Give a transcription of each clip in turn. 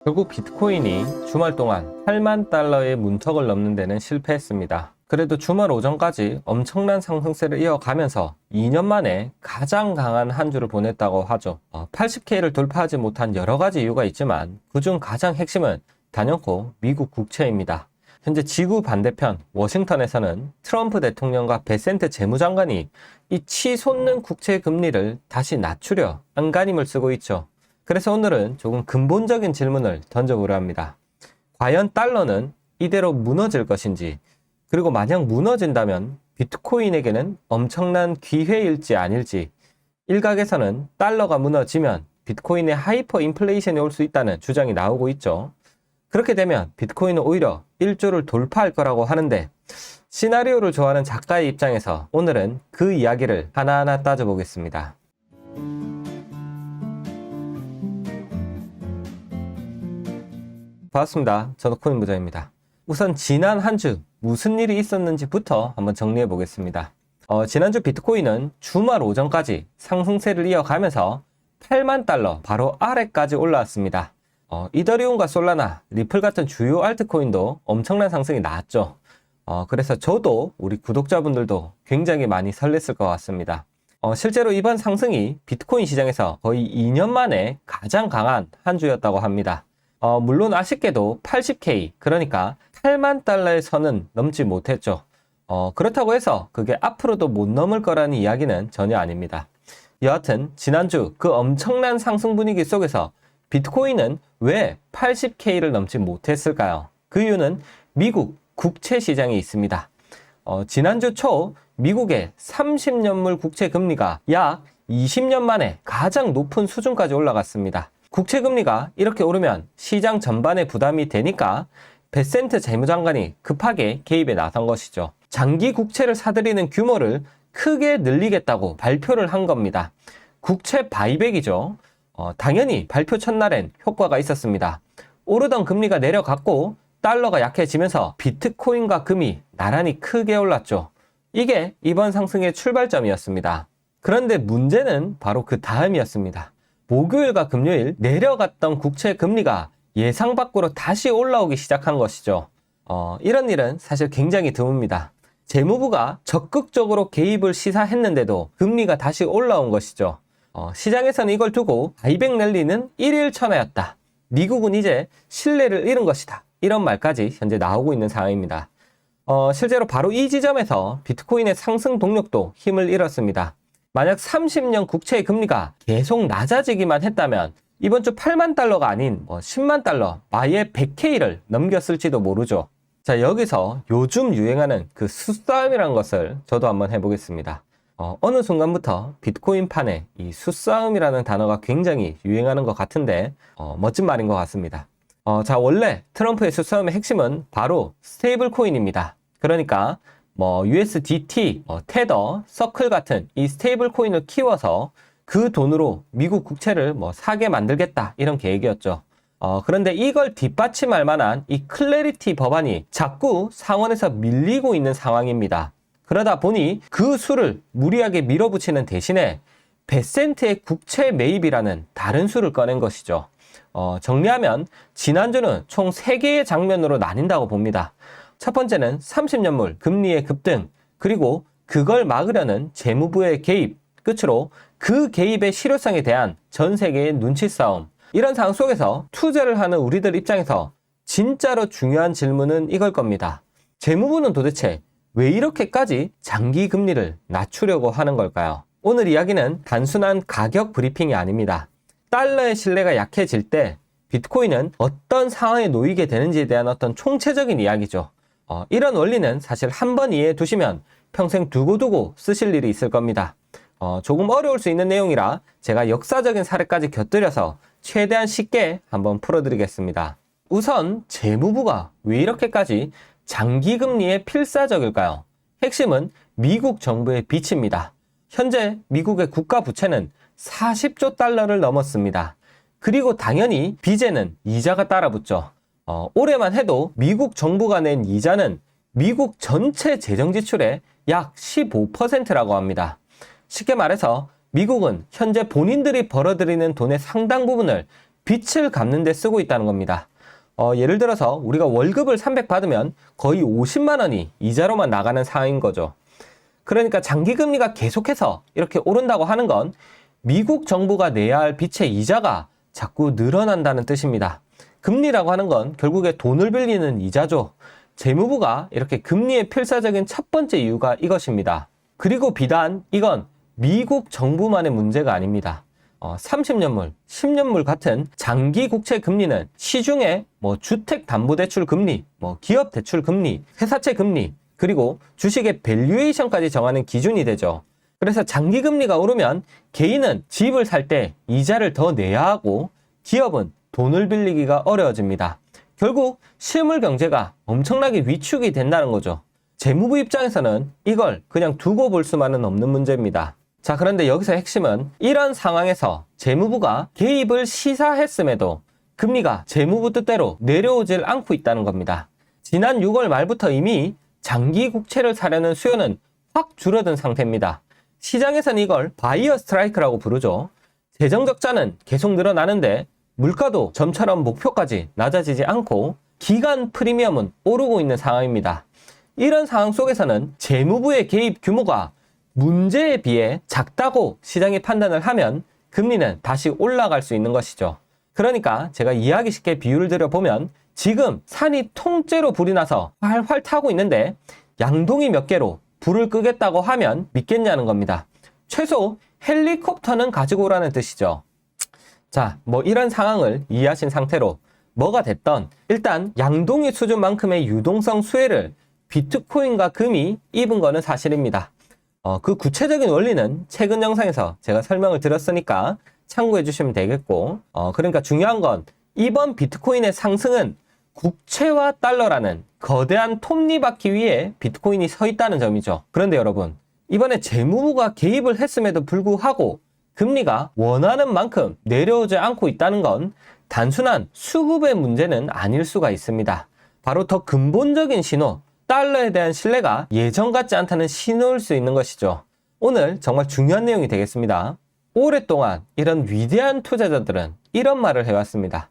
결국 비트코인이 주말 동안 8만 달러의 문턱을 넘는 데는 실패했습니다. 그래도 주말 오전까지 엄청난 상승세를 이어가면서 2년 만에 가장 강한 한 주를 보냈다고 하죠. 80K를 돌파하지 못한 여러 가지 이유가 있지만 그중 가장 핵심은 단연코 미국 국채입니다. 현재 지구 반대편 워싱턴에서는 트럼프 대통령과 베센트 재무장관이 이 치솟는 국채 금리를 다시 낮추려 안간힘을 쓰고 있죠. 그래서 오늘은 조금 근본적인 질문을 던져보려 합니다. 과연 달러는 이대로 무너질 것인지, 그리고 만약 무너진다면 비트코인에게는 엄청난 기회일지 아닐지, 일각에서는 달러가 무너지면 비트코인의 하이퍼 인플레이션이 올 수 있다는 주장이 나오고 있죠. 그렇게 되면 비트코인은 오히려 1조를 돌파할 거라고 하는데, 시나리오를 좋아하는 작가의 입장에서 오늘은 그 이야기를 하나하나 따져보겠습니다. 반갑습니다. 저는 코인부자입니다. 우선 지난 한 주 무슨 일이 있었는지부터 한번 정리해 보겠습니다. 지난주 비트코인은 주말 오전까지 상승세를 이어가면서 8만 달러 바로 아래까지 올라왔습니다. 이더리움과 솔라나, 리플 같은 주요 알트코인도 엄청난 상승이 나왔죠. 그래서 저도 우리 구독자분들도 굉장히 많이 설렜을 것 같습니다. 실제로 이번 상승이 비트코인 시장에서 거의 2년 만에 가장 강한 한 주였다고 합니다. 물론 아쉽게도 80K, 그러니까 8만 달러의 선은 넘지 못했죠. 그렇다고 해서 그게 앞으로도 못 넘을 거라는 이야기는 전혀 아닙니다. 여하튼 지난주 그 엄청난 상승 분위기 속에서 비트코인은 왜 80K를 넘지 못했을까요? 그 이유는 미국 국채 시장에 있습니다. 지난주 초 미국의 30년물 국채 금리가 약 20년 만에 가장 높은 수준까지 올라갔습니다. 국채 금리가 이렇게 오르면 시장 전반에 부담이 되니까 베센트 재무장관이 급하게 개입에 나선 것이죠. 장기 국채를 사들이는 규모를 크게 늘리겠다고 발표를 한 겁니다. 국채 바이백이죠. 당연히 발표 첫날엔 효과가 있었습니다. 오르던 금리가 내려갔고 달러가 약해지면서 비트코인과 금이 나란히 크게 올랐죠. 이게 이번 상승의 출발점이었습니다. 그런데 문제는 바로 그 다음이었습니다. 목요일과 금요일 내려갔던 국채 금리가 예상 밖으로 다시 올라오기 시작한 것이죠. 이런 일은 사실 굉장히 드뭅니다. 재무부가 적극적으로 개입을 시사했는데도 금리가 다시 올라온 것이죠. 시장에서는 이걸 두고 바이백 랠리는 일일천하였다. 미국은 이제 신뢰를 잃은 것이다. 이런 말까지 현재 나오고 있는 상황입니다. 실제로 바로 이 지점에서 비트코인의 상승 동력도 힘을 잃었습니다. 만약 30년 국채의 금리가 계속 낮아지기만 했다면 이번 주 8만 달러가 아닌 10만 달러, 아예 100K를 넘겼을지도 모르죠. 자, 여기서 요즘 유행하는 그 수싸움이라는 것을 저도 한번 해보겠습니다. 어느 순간부터 비트코인판에 이 수싸움이라는 단어가 굉장히 유행하는 것 같은데 멋진 말인 것 같습니다. 자, 원래 트럼프의 수싸움의 핵심은 바로 스테이블 코인입니다. 그러니까 USDT, 테더, 서클 같은 이 스테이블 코인을 키워서 그 돈으로 미국 국채를 사게 만들겠다, 이런 계획이었죠. 그런데 이걸 뒷받침할 만한 이 클래리티 법안이 자꾸 상원에서 밀리고 있는 상황입니다. 그러다 보니 그 수를 무리하게 밀어붙이는 대신에 베센트의 국채 매입이라는 다른 수를 꺼낸 것이죠. 정리하면 지난주는 총 3개의 장면으로 나뉜다고 봅니다. 첫 번째는 30년물 금리의 급등, 그리고 그걸 막으려는 재무부의 개입, 끝으로 그 개입의 실효성에 대한 전 세계의 눈치 싸움. 이런 상황 속에서 투자를 하는 우리들 입장에서 진짜로 중요한 질문은 이걸 겁니다. 재무부는 도대체 왜 이렇게까지 장기 금리를 낮추려고 하는 걸까요? 오늘 이야기는 단순한 가격 브리핑이 아닙니다. 달러의 신뢰가 약해질 때 비트코인은 어떤 상황에 놓이게 되는지에 대한 어떤 총체적인 이야기죠. 이런 원리는 사실 한번 이해해 두시면 평생 두고두고 쓰실 일이 있을 겁니다. 조금 어려울 수 있는 내용이라 제가 역사적인 사례까지 곁들여서 최대한 쉽게 한번 풀어드리겠습니다. 우선 재무부가 왜 이렇게까지 장기금리에 필사적일까요? 핵심은 미국 정부의 빚입니다. 현재 미국의 국가 부채는 40조 달러를 넘었습니다. 그리고 당연히 빚에는 이자가 따라붙죠. 올해만 해도 미국 정부가 낸 이자는 미국 전체 재정 지출의 약 15%라고 합니다. 쉽게 말해서 미국은 현재 본인들이 벌어들이는 돈의 상당 부분을 빚을 갚는 데 쓰고 있다는 겁니다. 예를 들어서 우리가 월급을 300 받으면 거의 50만 원이 이자로만 나가는 상황인 거죠. 그러니까 장기금리가 계속해서 이렇게 오른다고 하는 건 미국 정부가 내야 할 빚의 이자가 자꾸 늘어난다는 뜻입니다. 금리라고 하는 건 결국에 돈을 빌리는 이자죠. 재무부가 이렇게 금리의 필사적인 첫 번째 이유가 이것입니다. 그리고 비단 이건 미국 정부만의 문제가 아닙니다. 30년물, 10년물 같은 장기 국채 금리는 시중에 주택담보대출 금리, 기업대출 금리, 회사채 금리, 그리고 주식의 밸류에이션까지 정하는 기준이 되죠. 그래서 장기 금리가 오르면 개인은 집을 살 때 이자를 더 내야 하고 기업은 돈을 빌리기가 어려워집니다. 결국 실물 경제가 엄청나게 위축이 된다는 거죠. 재무부 입장에서는 이걸 그냥 두고 볼 수만은 없는 문제입니다. 자, 그런데 여기서 핵심은 이런 상황에서 재무부가 개입을 시사했음에도 금리가 재무부 뜻대로 내려오질 않고 있다는 겁니다. 지난 6월 말부터 이미 장기 국채를 사려는 수요는 확 줄어든 상태입니다. 시장에서는 이걸 바이어 스트라이크라고 부르죠. 재정 적자는 계속 늘어나는데 물가도 점처럼 목표까지 낮아지지 않고 기간 프리미엄은 오르고 있는 상황입니다. 이런 상황 속에서는 재무부의 개입 규모가 문제에 비해 작다고 시장이 판단을 하면 금리는 다시 올라갈 수 있는 것이죠. 그러니까 제가 이해하기 쉽게 비유를 드려보면 지금 산이 통째로 불이 나서 활활 타고 있는데 양동이 몇 개로 불을 끄겠다고 하면 믿겠냐는 겁니다. 최소 헬리콥터는 가지고 오라는 뜻이죠. 자, 이런 상황을 이해하신 상태로 뭐가 됐던 일단 양동이 수준만큼의 유동성 수혜를 비트코인과 금이 입은 거는 사실입니다. 그 구체적인 원리는 최근 영상에서 제가 설명을 드렸으니까 참고해 주시면 되겠고, 그러니까 중요한 건 이번 비트코인의 상승은 국채와 달러라는 거대한 톱니바퀴 위에 비트코인이 서 있다는 점이죠. 그런데 여러분, 이번에 재무부가 개입을 했음에도 불구하고 금리가 원하는 만큼 내려오지 않고 있다는 건 단순한 수급의 문제는 아닐 수가 있습니다. 바로 더 근본적인 신호, 달러에 대한 신뢰가 예전 같지 않다는 신호일 수 있는 것이죠. 오늘 정말 중요한 내용이 되겠습니다. 오랫동안 이런 위대한 투자자들은 이런 말을 해왔습니다.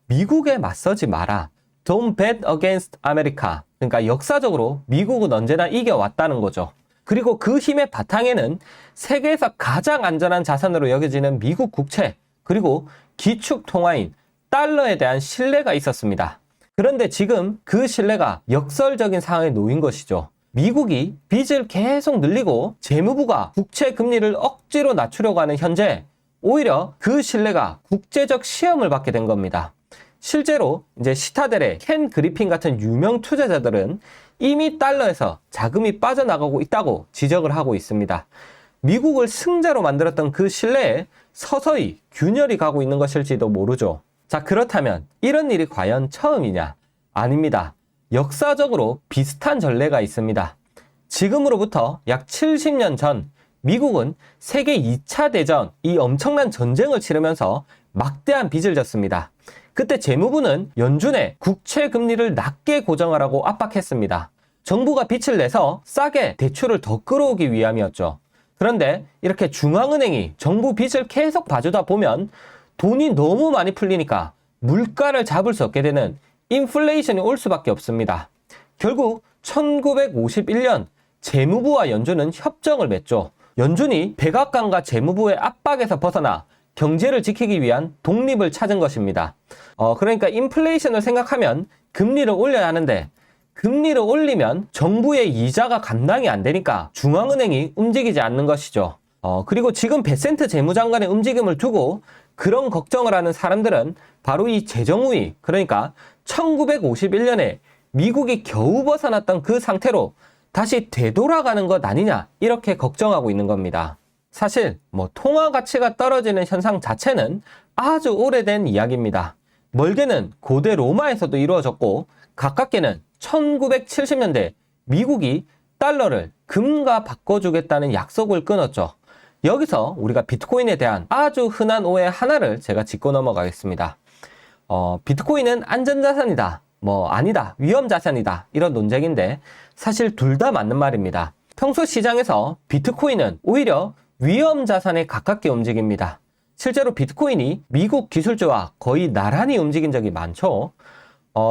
미국에 맞서지 마라. Don't bet against America. 그러니까 역사적으로 미국은 언제나 이겨왔다는 거죠. 그리고 그 힘의 바탕에는 세계에서 가장 안전한 자산으로 여겨지는 미국 국채, 그리고 기축 통화인 달러에 대한 신뢰가 있었습니다. 그런데 지금 그 신뢰가 역설적인 상황에 놓인 것이죠. 미국이 빚을 계속 늘리고 재무부가 국채 금리를 억지로 낮추려고 하는 현재 오히려 그 신뢰가 국제적 시험을 받게 된 겁니다. 실제로 이제 시타델의 켄 그리핀 같은 유명 투자자들은 이미 달러에서 자금이 빠져나가고 있다고 지적을 하고 있습니다. 미국을 승자로 만들었던 그 신뢰에 서서히 균열이 가고 있는 것일지도 모르죠. 자, 그렇다면 이런 일이 과연 처음이냐? 아닙니다. 역사적으로 비슷한 전례가 있습니다. 지금으로부터 약 70년 전 미국은 세계 2차 대전, 이 엄청난 전쟁을 치르면서 막대한 빚을 졌습니다. 그때 재무부는 연준에 국채 금리를 낮게 고정하라고 압박했습니다. 정부가 빚을 내서 싸게 대출을 더 끌어오기 위함이었죠. 그런데 이렇게 중앙은행이 정부 빚을 계속 봐주다 보면 돈이 너무 많이 풀리니까 물가를 잡을 수 없게 되는 인플레이션이 올 수밖에 없습니다. 결국 1951년 재무부와 연준은 협정을 맺죠. 연준이 백악관과 재무부의 압박에서 벗어나 경제를 지키기 위한 독립을 찾은 것입니다. 그러니까 인플레이션을 생각하면 금리를 올려야 하는데 금리를 올리면 정부의 이자가 감당이 안 되니까 중앙은행이 움직이지 않는 것이죠. 그리고 지금 베센트 재무장관의 움직임을 두고 그런 걱정을 하는 사람들은 바로 이 재정우위, 그러니까 1951년에 미국이 겨우 벗어났던 그 상태로 다시 되돌아가는 것 아니냐, 이렇게 걱정하고 있는 겁니다. 사실 통화 가치가 떨어지는 현상 자체는 아주 오래된 이야기입니다. 멀게는 고대 로마에서도 이루어졌고 가깝게는 1970년대 미국이 달러를 금과 바꿔주겠다는 약속을 끊었죠. 여기서 우리가 비트코인에 대한 아주 흔한 오해 하나를 제가 짚고 넘어가겠습니다. 비트코인은 안전자산이다, 아니다, 위험자산이다, 이런 논쟁인데 사실 둘 다 맞는 말입니다. 평소 시장에서 비트코인은 오히려 위험자산에 가깝게 움직입니다. 실제로 비트코인이 미국 기술주와 거의 나란히 움직인 적이 많죠.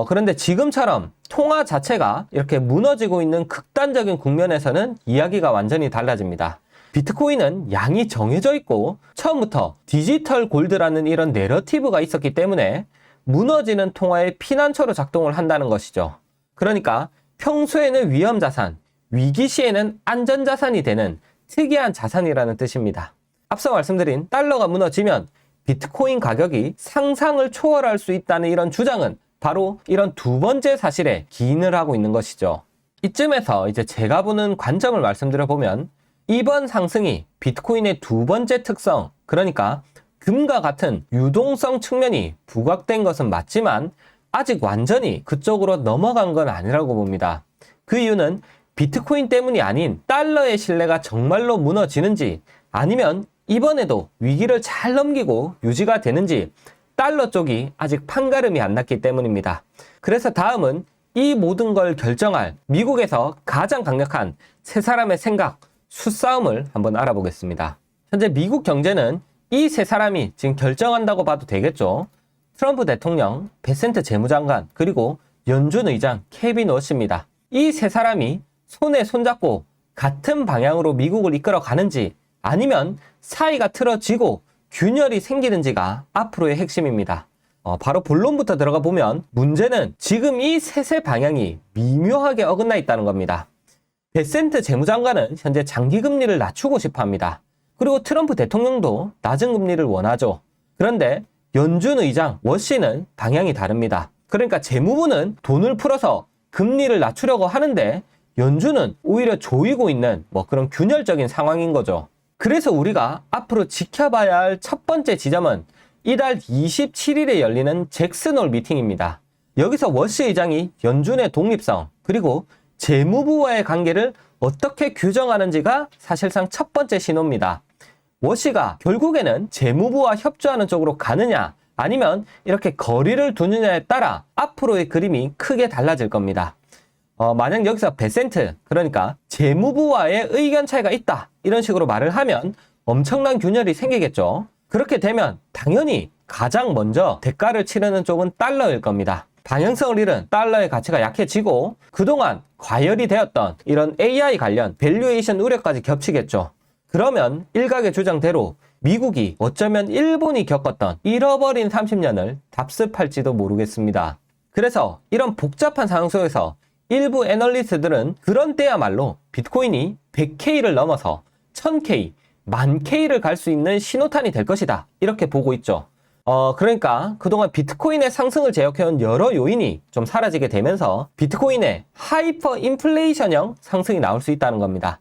그런데 지금처럼 통화 자체가 이렇게 무너지고 있는 극단적인 국면에서는 이야기가 완전히 달라집니다. 비트코인은 양이 정해져 있고 처음부터 디지털 골드라는 이런 내러티브가 있었기 때문에 무너지는 통화의 피난처로 작동을 한다는 것이죠. 그러니까 평소에는 위험 자산, 위기 시에는 안전 자산이 되는 특이한 자산이라는 뜻입니다. 앞서 말씀드린 달러가 무너지면 비트코인 가격이 상상을 초월할 수 있다는 이런 주장은 바로 이런 두 번째 사실에 기인을 하고 있는 것이죠. 이쯤에서 이제 제가 보는 관점을 말씀드려 보면 이번 상승이 비트코인의 두 번째 특성, 그러니까 금과 같은 유동성 측면이 부각된 것은 맞지만 아직 완전히 그쪽으로 넘어간 건 아니라고 봅니다. 그 이유는 비트코인 때문이 아닌 달러의 신뢰가 정말로 무너지는지 아니면 이번에도 위기를 잘 넘기고 유지가 되는지 달러 쪽이 아직 판가름이 안 났기 때문입니다. 그래서 다음은 이 모든 걸 결정할 미국에서 가장 강력한 세 사람의 생각, 수싸움을 한번 알아보겠습니다. 현재 미국 경제는 이 세 사람이 지금 결정한다고 봐도 되겠죠. 트럼프 대통령, 베센트 재무장관, 그리고 연준 의장 케빈 워시입니다. 이 세 사람이 손에 손잡고 같은 방향으로 미국을 이끌어 가는지 아니면 사이가 틀어지고 균열이 생기는지가 앞으로의 핵심입니다. 바로 본론부터 들어가 보면 문제는 지금 이 셋의 방향이 미묘하게 어긋나 있다는 겁니다. 베센트 재무장관은 현재 장기금리를 낮추고 싶어 합니다. 그리고 트럼프 대통령도 낮은 금리를 원하죠. 그런데 연준 의장 워시는 방향이 다릅니다. 그러니까 재무부는 돈을 풀어서 금리를 낮추려고 하는데 연준은 오히려 조이고 있는 그런 균열적인 상황인 거죠. 그래서 우리가 앞으로 지켜봐야 할 첫 번째 지점은 이달 27일에 열리는 잭슨홀 미팅입니다. 여기서 워시 의장이 연준의 독립성 그리고 재무부와의 관계를 어떻게 규정하는지가 사실상 첫 번째 신호입니다. 워시가 결국에는 재무부와 협조하는 쪽으로 가느냐 아니면 이렇게 거리를 두느냐에 따라 앞으로의 그림이 크게 달라질 겁니다. 만약 여기서 베센트, 그러니까 재무부와의 의견 차이가 있다 이런 식으로 말을 하면 엄청난 균열이 생기겠죠. 그렇게 되면 당연히 가장 먼저 대가를 치르는 쪽은 달러일 겁니다. 방향성을 잃은 달러의 가치가 약해지고 그동안 과열이 되었던 이런 AI 관련 밸류에이션 우려까지 겹치겠죠. 그러면 일각의 주장대로 미국이 어쩌면 일본이 겪었던 잃어버린 30년을 답습할지도 모르겠습니다. 그래서 이런 복잡한 상황 속에서 일부 애널리스트들은 그런 때야말로 비트코인이 100K를 넘어서 1000K, 10,000K를 갈 수 있는 신호탄이 될 것이다 이렇게 보고 있죠. 그러니까 그동안 비트코인의 상승을 제약해온 여러 요인이 좀 사라지게 되면서 비트코인의 하이퍼 인플레이션형 상승이 나올 수 있다는 겁니다.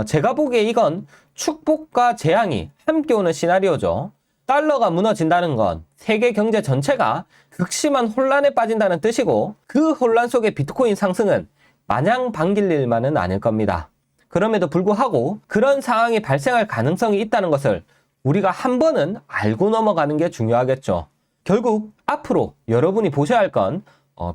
제가 보기에 이건 축복과 재앙이 함께 오는 시나리오죠. 달러가 무너진다는 건 세계 경제 전체가 극심한 혼란에 빠진다는 뜻이고 그 혼란 속의 비트코인 상승은 마냥 반길 일만은 아닐 겁니다. 그럼에도 불구하고 그런 상황이 발생할 가능성이 있다는 것을 우리가 한 번은 알고 넘어가는 게 중요하겠죠. 결국 앞으로 여러분이 보셔야 할 건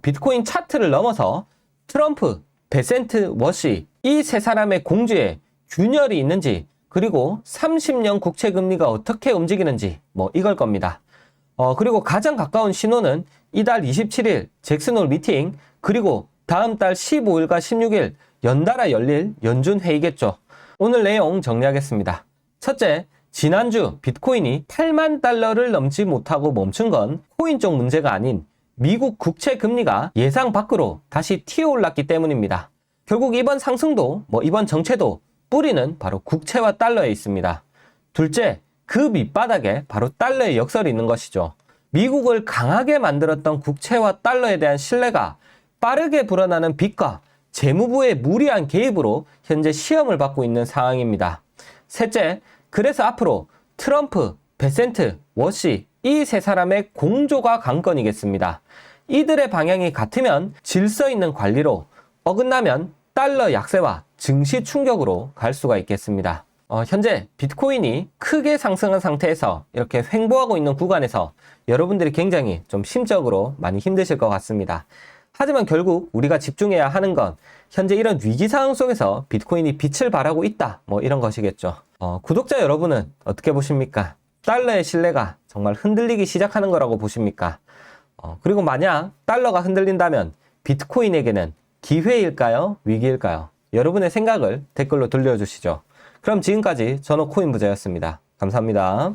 비트코인 차트를 넘어서 트럼프, 베센트, 워시 이 세 사람의 공주에 균열이 있는지 그리고 30년 국채 금리가 어떻게 움직이는지 이걸 겁니다. 그리고 가장 가까운 신호는 이달 27일 잭슨홀 미팅 그리고 다음 달 15일과 16일 연달아 열릴 연준 회의겠죠. 오늘 내용 정리하겠습니다. 첫째, 지난주 비트코인이 8만 달러를 넘지 못하고 멈춘 건 코인 쪽 문제가 아닌 미국 국채 금리가 예상 밖으로 다시 튀어올랐기 때문입니다. 결국 이번 상승도 이번 정체도 뿌리는 바로 국채와 달러에 있습니다. 둘째, 그 밑바닥에 바로 달러의 역설이 있는 것이죠. 미국을 강하게 만들었던 국채와 달러에 대한 신뢰가 빠르게 불어나는 빚과 재무부의 무리한 개입으로 현재 시험을 받고 있는 상황입니다. 셋째, 그래서 앞으로 트럼프, 베센트, 워시 이 세 사람의 공조가 관건이겠습니다. 이들의 방향이 같으면 질서 있는 관리로 어긋나면 달러 약세와 증시 충격으로 갈 수가 있겠습니다. 현재 비트코인이 크게 상승한 상태에서 이렇게 횡보하고 있는 구간에서 여러분들이 굉장히 좀 심적으로 많이 힘드실 것 같습니다. 하지만 결국 우리가 집중해야 하는 건 현재 이런 위기 상황 속에서 비트코인이 빛을 발하고 있다 이런 것이겠죠. 구독자 여러분은 어떻게 보십니까? 달러의 신뢰가 정말 흔들리기 시작하는 거라고 보십니까? 그리고 만약 달러가 흔들린다면 비트코인에게는 기회일까요? 위기일까요? 여러분의 생각을 댓글로 들려주시죠. 그럼 지금까지 전호코인부자였습니다. 감사합니다.